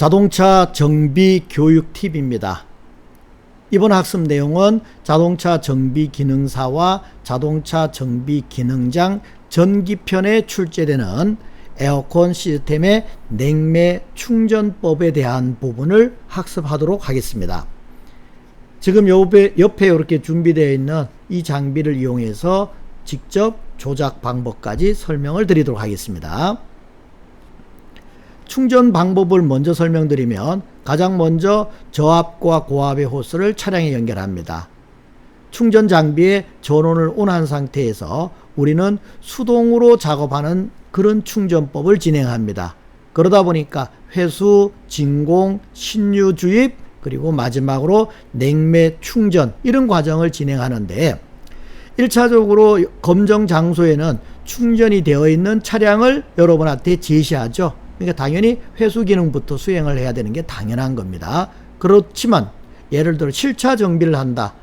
자동차 정비 교육 팁입니다. 이번 학습 내용은 자동차 정비 기능사와 자동차 정비 기능장 전기편에 출제되는 에어컨 시스템의 냉매 충전법에 대한 부분을 학습하도록 하겠습니다. 지금 옆에 이렇게 준비되어 있는 이 장비를 이용해서 직접 조작 방법까지 설명을 드리도록 하겠습니다. 충전 방법을 먼저 설명드리면 가장 먼저 저압과 고압의 호스를 차량에 연결합니다. 충전 장비의 전원을 온한 상태에서 우리는 수동으로 작업하는 그런 충전법을 진행합니다. 그러다 보니까 회수, 진공, 신유 주입, 그리고 마지막으로 냉매 충전, 이런 과정을 진행하는데 1차적으로 검정 장소에는 충전이 되어 있는 차량을 여러분한테 제시하죠. 그러니까 당연히 회수 기능부터 수행을 해야 되는 게 당연한 겁니다. 그렇지만 예를 들어 실차 정비를 한다.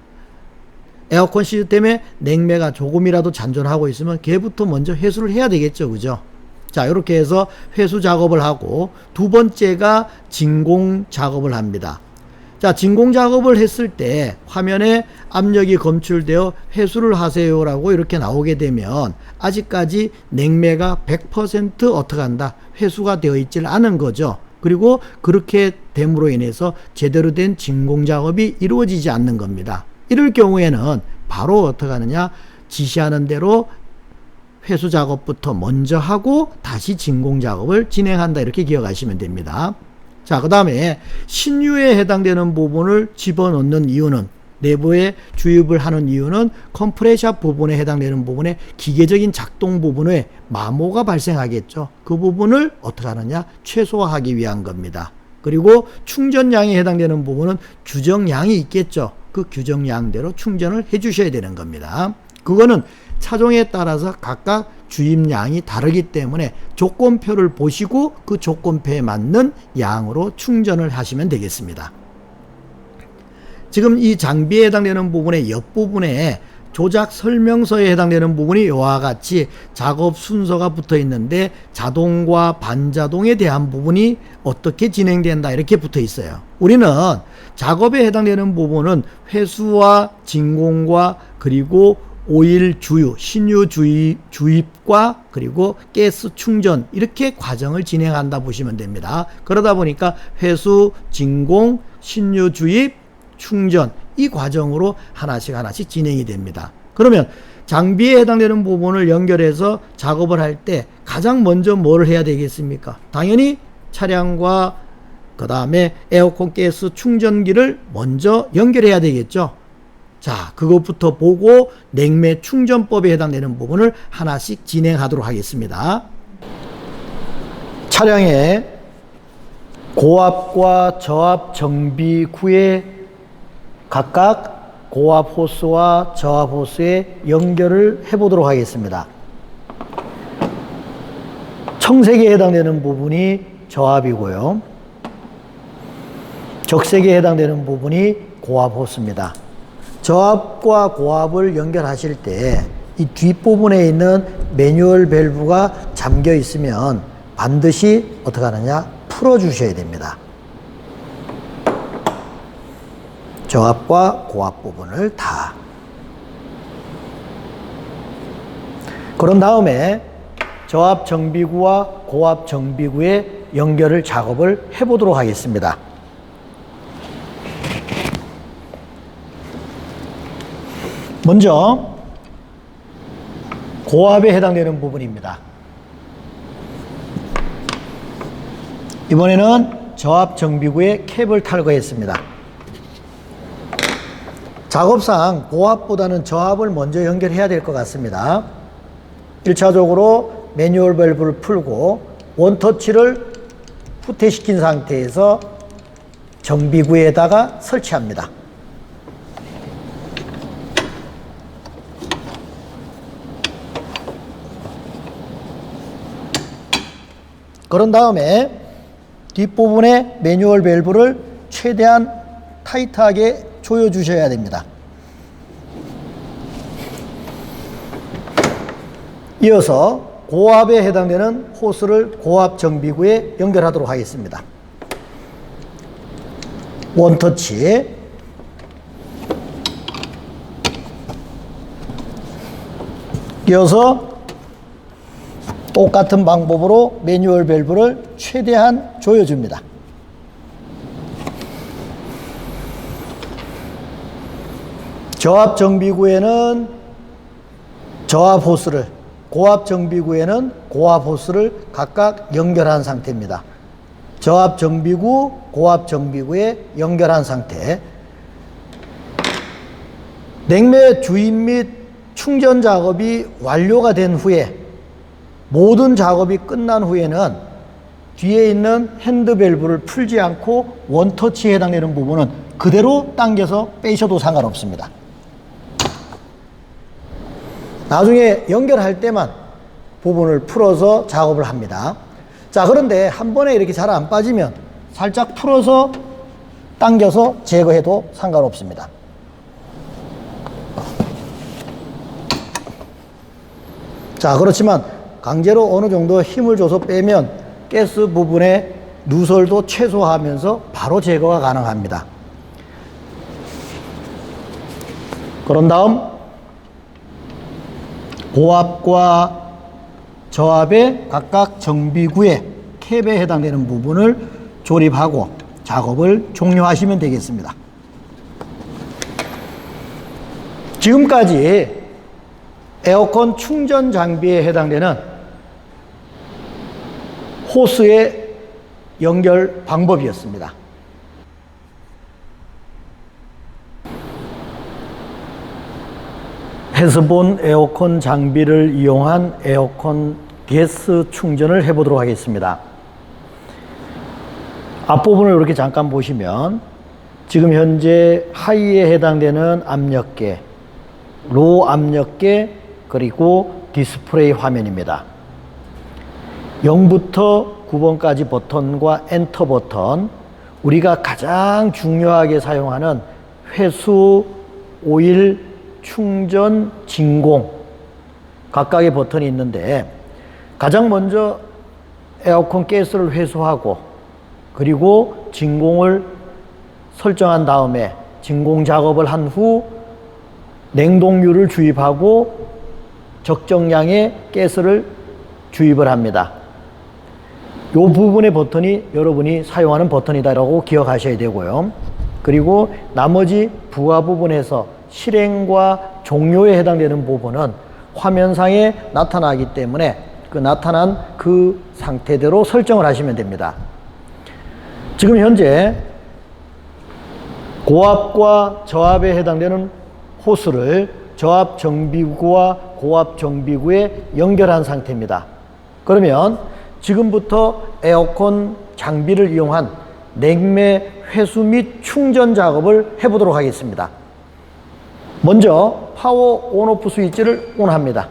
에어컨 시스템에 냉매가 조금이라도 잔존하고 있으면 걔부터 먼저 회수를 해야 되겠죠. 그죠? 자, 이렇게 해서 회수 작업을 하고 두 번째가 진공 작업을 합니다. 자, 진공 작업을 했을 때 화면에 압력이 검출되어 회수를 하세요라고 이렇게 나오게 되면 아직까지 냉매가 100% 어떻게 한다? 회수가 되어 있질 않은 거죠. 그리고 그렇게 됨으로 인해서 제대로 된 진공 작업이 이루어지지 않는 겁니다. 이럴 경우에는 바로 어떻게 하느냐? 지시하는 대로 회수 작업부터 먼저 하고 다시 진공 작업을 진행한다, 이렇게 기억하시면 됩니다. 자, 그 다음에 신유에 해당되는 부분을 집어넣는 이유는, 내부에 주입을 하는 이유는 컴프레셔 부분에 해당되는 부분에 기계적인 작동 부분에 마모가 발생하겠죠. 그 부분을 어떻게 하느냐? 최소화하기 위한 겁니다. 그리고 충전량에 해당되는 부분은 규정량이 있겠죠. 그 규정량대로 충전을 해 주셔야 되는 겁니다. 그거는 차종에 따라서 각각 주입량이 다르기 때문에 조건표를 보시고 그 조건표에 맞는 양으로 충전을 하시면 되겠습니다. 지금 이 장비에 해당되는 부분의 옆부분에 조작 설명서에 해당되는 부분이 이와 같이 작업 순서가 붙어 있는데 자동과 반자동에 대한 부분이 어떻게 진행된다, 이렇게 붙어 있어요. 우리는 작업에 해당되는 부분은 회수와 진공과 그리고 오일 주유, 신유 주입과 그리고 가스 충전, 이렇게 과정을 진행한다 보시면 됩니다. 그러다 보니까 회수, 진공, 신유 주입, 충전, 이 과정으로 하나씩 진행이 됩니다. 그러면 장비에 해당되는 부분을 연결해서 작업을 할 때 가장 먼저 뭘 해야 되겠습니까? 당연히 차량과 그 다음에 에어컨 가스 충전기를 먼저 연결해야 되겠죠. 자, 그것부터 보고 냉매 충전법에 해당되는 부분을 하나씩 진행하도록 하겠습니다. 차량의 고압과 저압 정비구에 각각 고압 호스와 저압 호스의 연결을 해보도록 하겠습니다. 청색에 해당되는 부분이 저압이고요. 적색에 해당되는 부분이 고압 호스입니다. 저압과 고압을 연결하실 때 이 뒷부분에 있는 매뉴얼 밸브가 잠겨 있으면 반드시 어떻게 하느냐? 풀어 주셔야 됩니다. 저압과 고압 부분을 다. 그런 다음에 저압 정비구와 고압 정비구의 연결을 작업을 해보도록 하겠습니다. 먼저 고압에 해당되는 부분입니다. 이번에는 저압 정비구에 캡을 탈거했습니다. 작업상 고압보다는 저압을 먼저 연결해야 될 것 같습니다. 1차적으로 매뉴얼 밸브를 풀고 원터치를 후퇴시킨 상태에서 정비구에다가 설치합니다. 그런 다음에 뒷부분에 매뉴얼 밸브를 최대한 타이트하게 조여 주셔야 됩니다. 이어서 고압에 해당되는 호스를 고압 정비구에 연결하도록 하겠습니다. 원터치. 끼워서 똑같은 방법으로 매뉴얼 밸브를 최대한 조여줍니다. 저압 정비구에는 저압 호스를, 고압 정비구에는 고압 호스를 각각 연결한 상태입니다. 저압 정비구, 고압 정비구에 연결한 상태. 냉매 주입 및 충전 작업이 완료가 된 후에, 모든 작업이 끝난 후에는 뒤에 있는 핸드 밸브를 풀지 않고 원터치에 해당되는 부분은 그대로 당겨서 빼셔도 상관없습니다. 나중에 연결할 때만 부분을 풀어서 작업을 합니다. 자, 그런데 한 번에 이렇게 잘 안 빠지면 살짝 풀어서 당겨서 제거해도 상관없습니다. 자, 그렇지만 강제로 어느 정도 힘을 줘서 빼면 가스 부분의 누설도 최소화하면서 바로 제거가 가능합니다. 그런 다음 고압과 저압의 각각 정비구에 캡에 해당되는 부분을 조립하고 작업을 종료하시면 되겠습니다. 지금까지 에어컨 충전 장비에 해당되는 호스의 연결 방법이었습니다. 해서본 에어컨 장비를 이용한 에어컨 가스 충전을 해보도록 하겠습니다. 앞부분을 이렇게 잠깐 보시면 지금 현재 하이에 해당되는 압력계, 로우 압력계, 그리고 디스플레이 화면입니다. 0부터 9번까지 버튼과 엔터 버튼, 우리가 가장 중요하게 사용하는 회수, 오일, 충전, 진공 각각의 버튼이 있는데, 가장 먼저 에어컨 가스를 회수하고 그리고 진공을 설정한 다음에 진공 작업을 한 후 냉동유를 주입하고 적정량의 가스를 주입을 합니다. 이 부분의 버튼이 여러분이 사용하는 버튼이다라고 기억하셔야 되고요. 그리고 나머지 부하 부분에서 실행과 종료에 해당되는 부분은 화면상에 나타나기 때문에 그 나타난 그 상태대로 설정을 하시면 됩니다. 지금 현재 고압과 저압에 해당되는 호스를 저압 정비구와 고압 정비구에 연결한 상태입니다. 그러면 지금부터 에어컨 장비를 이용한 냉매 회수 및 충전 작업을 해보도록 하겠습니다. 먼저 파워 온오프 스위치를 온합니다.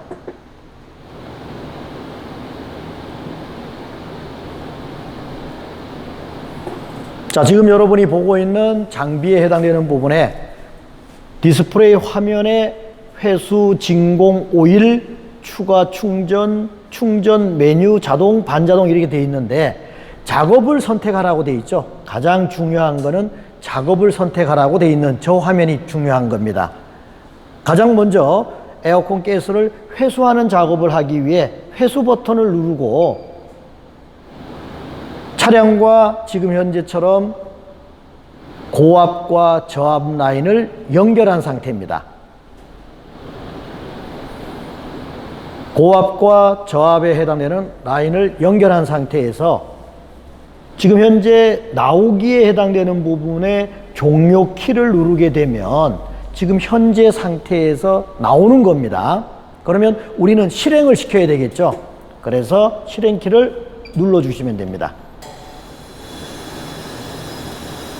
자, 지금 여러분이 보고 있는 장비에 해당되는 부분에 디스플레이 화면에 회수, 진공, 오일, 추가 충전, 충전 메뉴, 자동, 반자동 이렇게 되어 있는데 작업을 선택하라고 되어 있죠. 가장 중요한 거는 작업을 선택하라고 되어 있는 저 화면이 중요한 겁니다. 가장 먼저 에어컨 가스를 회수하는 작업을 하기 위해 회수 버튼을 누르고 차량과 지금 현재처럼 고압과 저압 라인을 연결한 상태입니다. 고압과 저압에 해당되는 라인을 연결한 상태에서 지금 현재 나오기에 해당되는 부분에 종료 키를 누르게 되면 지금 현재 상태에서 나오는 겁니다. 그러면 우리는 실행을 시켜야 되겠죠. 그래서 실행키를 눌러주시면 됩니다.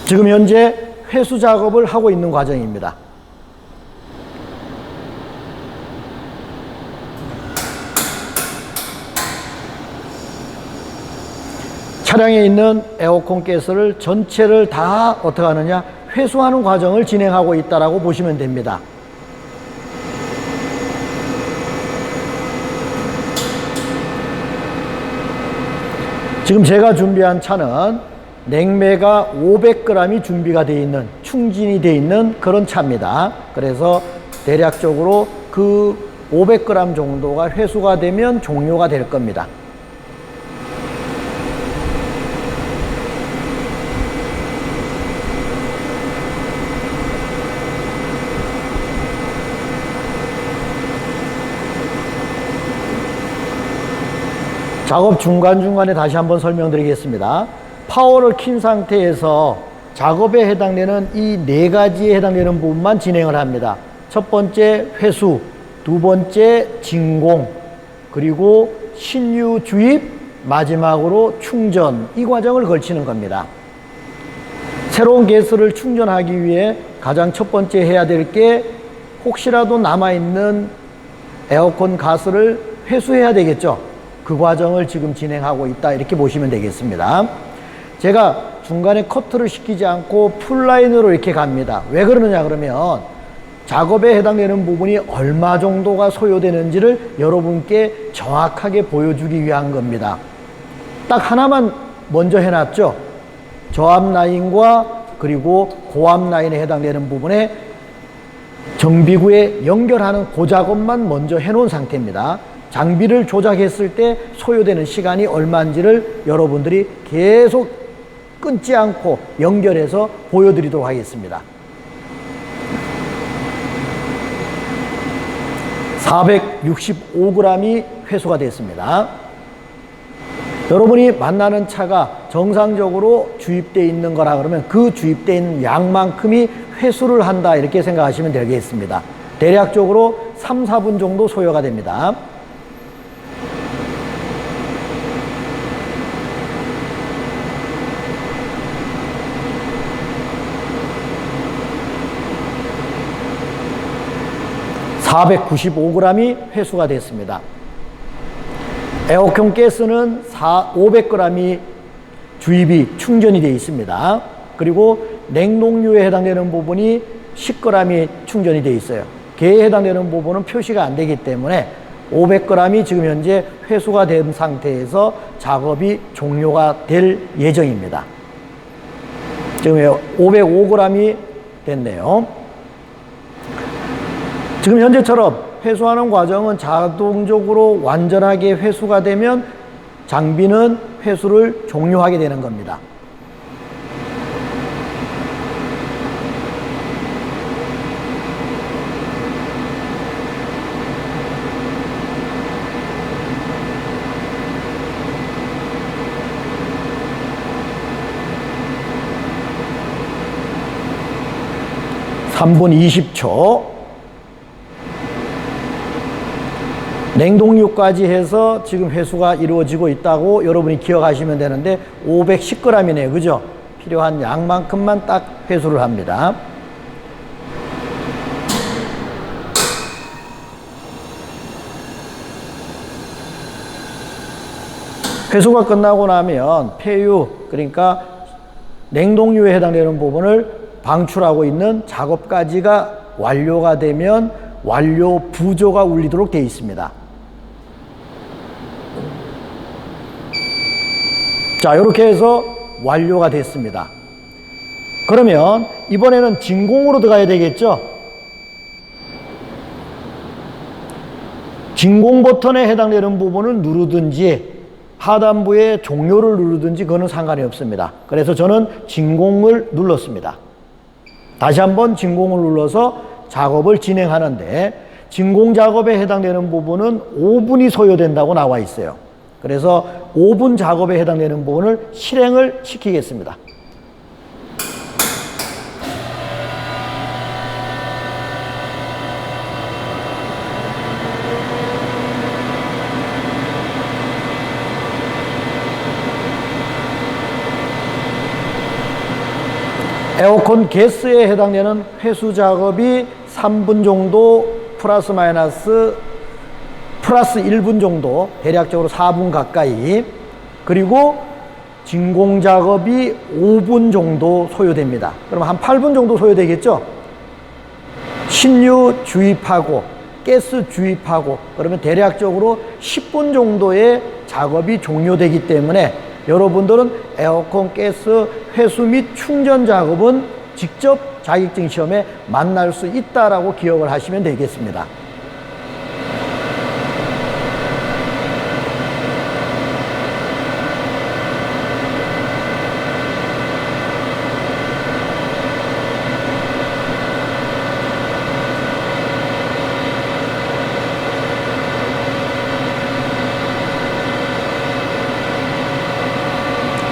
지금 현재 회수 작업을 하고 있는 과정입니다. 차량에 있는 에어컨 가스를 전체를 다 어떻게 하느냐, 회수하는 과정을 진행하고 있다라고 보시면 됩니다. 지금 제가 준비한 차는 냉매가 500g이 준비가 되어 있는, 충진이 되어 있는 그런 차입니다. 그래서 대략적으로 그 500g 정도가 회수가 되면 종료가 될 겁니다. 작업 중간중간에 다시 한번 설명드리겠습니다. 파워를 킨 상태에서 작업에 해당되는 이 네 가지에 해당되는 부분만 진행을 합니다. 첫 번째 회수, 두 번째 진공, 그리고 신유 주입, 마지막으로 충전, 이 과정을 걸치는 겁니다. 새로운 가스를 충전하기 위해 가장 첫 번째 해야 될 게 혹시라도 남아있는 에어컨 가스를 회수해야 되겠죠. 그 과정을 지금 진행하고 있다, 이렇게 보시면 되겠습니다. 제가 중간에 커트를 시키지 않고 풀라인으로 이렇게 갑니다. 왜 그러느냐 그러면 작업에 해당되는 부분이 얼마 정도가 소요되는지를 여러분께 정확하게 보여주기 위한 겁니다. 딱 하나만 먼저 해놨죠. 저압 라인과 그리고 고압 라인에 해당되는 부분에 정비구에 연결하는 그 작업만 먼저 해놓은 상태입니다. 장비를 조작했을 때 소요되는 시간이 얼마인지를 여러분들이 계속 끊지 않고 연결해서 보여드리도록 하겠습니다. 465g이 회수가 됐습니다. 여러분이 만나는 차가 정상적으로 주입되어 있는 거라 그러면 그 주입되어 있는 양만큼이 회수를 한다, 이렇게 생각하시면 되겠습니다. 대략적으로 3, 4분 정도 소요가 됩니다. (495g이) 회수가 됐습니다. 에어컨 가스는 500g이 주입이 충전이 되어 있습니다. 그리고 냉동유에 해당되는 부분이 10g이 충전이 되어 있어요. 개에 해당되는 부분은 표시가 안 되기 때문에 500g이 지금 현재 회수가 된 상태에서 작업이 종료가 될 예정입니다. 지금 505g이 됐네요. 지금 현재처럼 회수하는 과정은 자동적으로 완전하게 회수가 되면 장비는 회수를 종료하게 되는 겁니다. (3분 20초) 냉동유까지 해서 지금 회수가 이루어지고 있다고 여러분이 기억하시면 되는데 510g이네요. 그죠? 필요한 양만큼만 딱 회수를 합니다. 회수가 끝나고 나면 폐유, 그러니까 냉동유에 해당되는 부분을 방출하고 있는 작업까지가 완료가 되면 완료 부조가 울리도록 되어 있습니다. 자, 이렇게 해서 완료가 됐습니다. 그러면 이번에는 진공으로 들어가야 되겠죠? 진공 버튼에 해당되는 부분을 누르든지 하단부에 종료를 누르든지 그거는 상관이 없습니다. 그래서 저는 진공을 눌렀습니다. 다시 한번 진공을 눌러서 작업을 진행하는데 진공 작업에 해당되는 부분은 5분이 소요된다고 나와 있어요. 그래서 5분 작업에 해당되는 부분을 실행을 시키겠습니다. 에어컨 가스에 해당되는 회수 작업이 3분 정도 플러스 1분 정도, 대략적으로 4분 가까이, 그리고 진공 작업이 5분 정도 소요됩니다. 그럼 한 8분 정도 소요되겠죠? 신유 주입하고 가스 주입하고 그러면 대략적으로 10분 정도의 작업이 종료되기 때문에 여러분들은 에어컨 가스 회수 및 충전 작업은 직접 자격증 시험에 만날 수 있다라고 기억을 하시면 되겠습니다.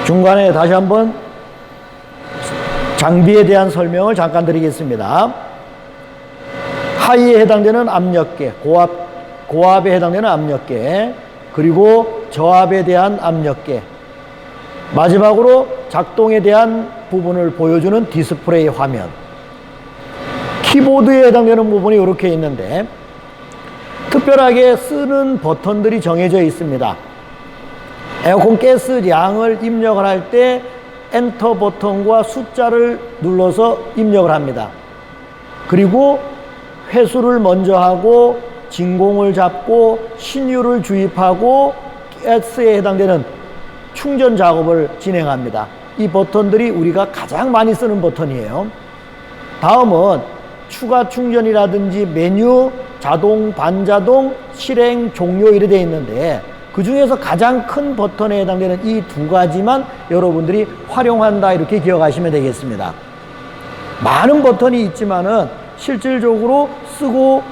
중간에 다시 한번 장비에 대한 설명을 잠깐 드리겠습니다. 하이에 해당되는 압력계, 고압에 해당되는 압력계, 그리고 저압에 대한 압력계, 마지막으로 작동에 대한 부분을 보여주는 디스플레이 화면, 키보드에 해당되는 부분이 이렇게 있는데 특별하게 쓰는 버튼들이 정해져 있습니다. 에어컨 가스 양을 입력을 할 때 엔터 버튼과 숫자를 눌러서 입력을 합니다. 그리고 회수를 먼저 하고 진공을 잡고 신유를 주입하고 가스에 해당되는 충전 작업을 진행합니다. 이 버튼들이 우리가 가장 많이 쓰는 버튼이에요. 다음은 추가 충전이라든지 메뉴, 자동, 반자동, 실행, 종료 이렇게 되어 있는데 그 중에서 가장 큰 버튼에 해당되는 이 두 가지만 여러분들이 활용한다 이렇게 기억하시면 되겠습니다. 많은 버튼이 있지만은 실질적으로 쓰고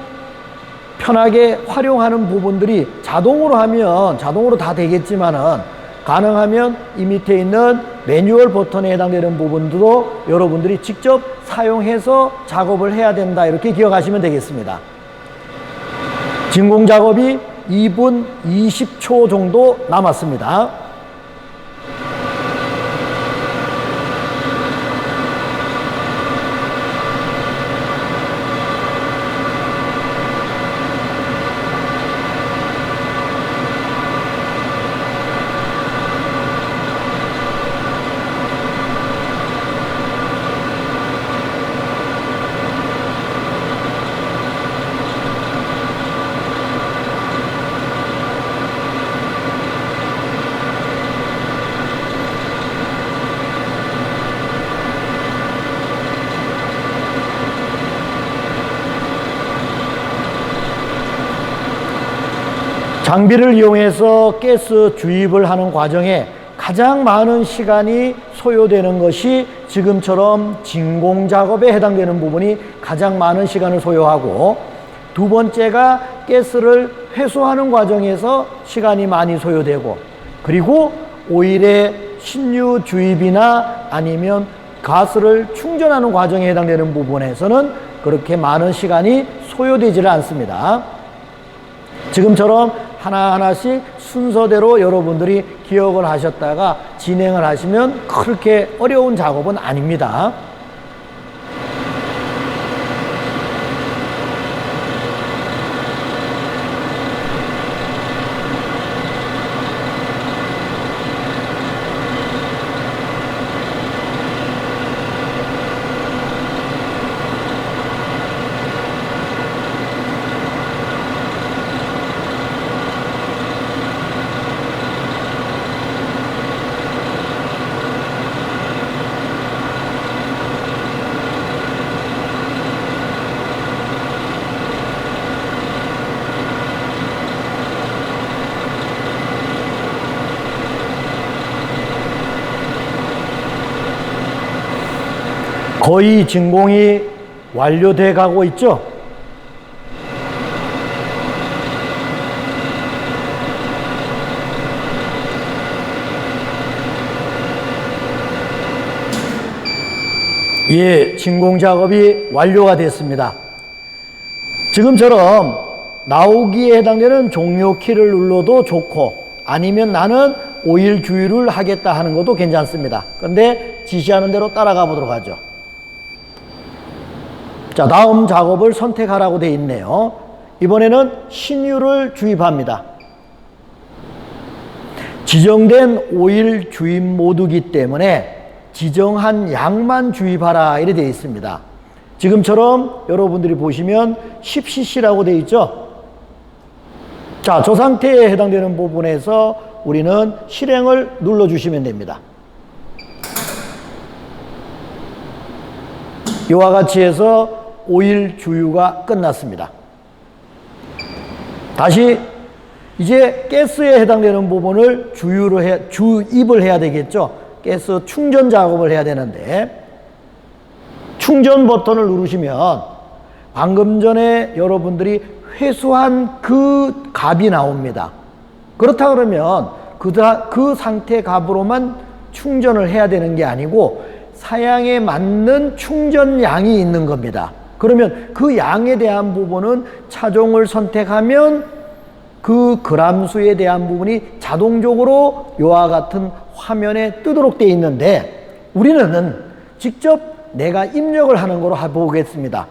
편하게 활용하는 부분들이 자동으로 하면 자동으로 다 되겠지만은 가능하면 이 밑에 있는 매뉴얼 버튼에 해당되는 부분도 여러분들이 직접 사용해서 작업을 해야 된다 이렇게 기억하시면 되겠습니다. 진공 작업이 2분 20초 정도 남았습니다. 장비를 이용해서 가스 주입을 하는 과정에 가장 많은 시간이 소요되는 것이 지금처럼 진공 작업에 해당되는 부분이 가장 많은 시간을 소요하고, 두 번째가 가스를 회수하는 과정에서 시간이 많이 소요되고, 그리고 오일의 신유 주입이나 아니면 가스를 충전하는 과정에 해당되는 부분에서는 그렇게 많은 시간이 소요되지를 않습니다. 지금처럼 하나하나씩 순서대로 여러분들이 기억을 하셨다가 진행을 하시면 그렇게 어려운 작업은 아닙니다. 거의 진공이 완료돼 가고 있죠? 예, 진공 작업이 완료가 됐습니다. 지금처럼 나오기에 해당되는 종료 키를 눌러도 좋고, 아니면 나는 오일 주유를 하겠다 하는 것도 괜찮습니다. 근데 지시하는 대로 따라가 보도록 하죠. 자, 다음 작업을 선택하라고 되어 있네요. 이번에는 신유를 주입합니다. 지정된 오일 주입 모드이기 때문에 지정한 양만 주입하라 이렇게 되어 있습니다. 지금처럼 여러분들이 보시면 10cc라고 되어 있죠. 자, 저 상태에 해당되는 부분에서 우리는 실행을 눌러주시면 됩니다. 이와 같이 해서 오일 주유가 끝났습니다. 다시 이제 가스에 해당되는 부분을 주입을 해야 되겠죠. 가스 충전 작업을 해야 되는데, 충전 버튼을 누르시면 방금 전에 여러분들이 회수한 그 값이 나옵니다. 그렇다 그러면 그 상태 값으로만 충전을 해야 되는 게 아니고 사양에 맞는 충전량이 있는 겁니다. 그러면 그 양에 대한 부분은 차종을 선택하면 그 그람수에 대한 부분이 자동적으로 이와 같은 화면에 뜨도록 되어 있는데, 우리는 직접 내가 입력을 하는 거로 해보겠습니다.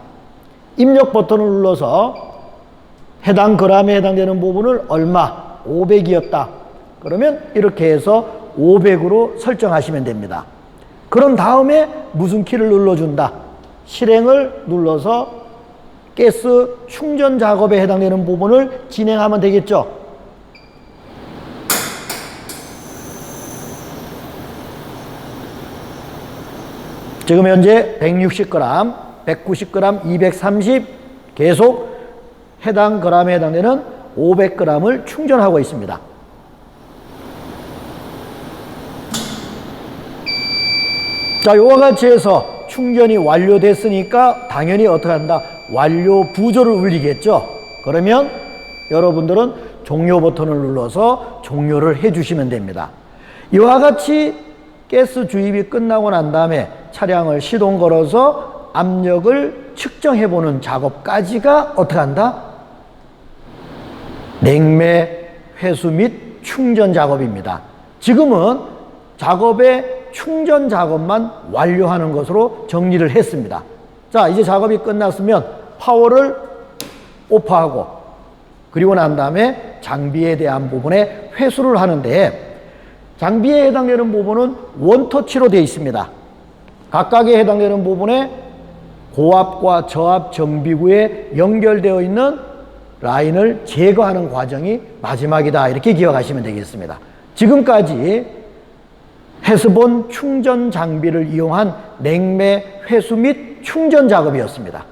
입력 버튼을 눌러서 해당 그람에 해당되는 부분을 얼마, 500이었다. 그러면 이렇게 해서 500으로 설정하시면 됩니다. 그런 다음에 무슨 키를 눌러준다. 실행을 눌러서 가스 충전 작업에 해당되는 부분을 진행하면 되겠죠. 지금 현재 160g, 190g, 230 계속 해당 g에 해당되는 500g을 충전하고 있습니다. 자, 이와 같이 해서 충전이 완료됐으니까 당연히 어떻게 한다? 완료 부조를 울리겠죠. 그러면 여러분들은 종료 버튼을 눌러서 종료를 해주시면 됩니다. 이와 같이 가스 주입이 끝나고 난 다음에 차량을 시동 걸어서 압력을 측정해 보는 작업까지가 어떻게 한다? 냉매 회수 및 충전 작업입니다. 지금은 작업의 충전 작업만 완료하는 것으로 정리를 했습니다. 자, 이제 작업이 끝났으면 파워를 오프하고, 그리고 난 다음에 장비에 대한 부분에 회수를 하는데, 장비에 해당되는 부분은 원터치로 되어 있습니다. 각각에 해당되는 부분에 고압과 저압 정비구에 연결되어 있는 라인을 제거하는 과정이 마지막이다. 이렇게 기억하시면 되겠습니다. 지금까지 해스본 충전 장비를 이용한 냉매 회수 및 충전 작업이었습니다.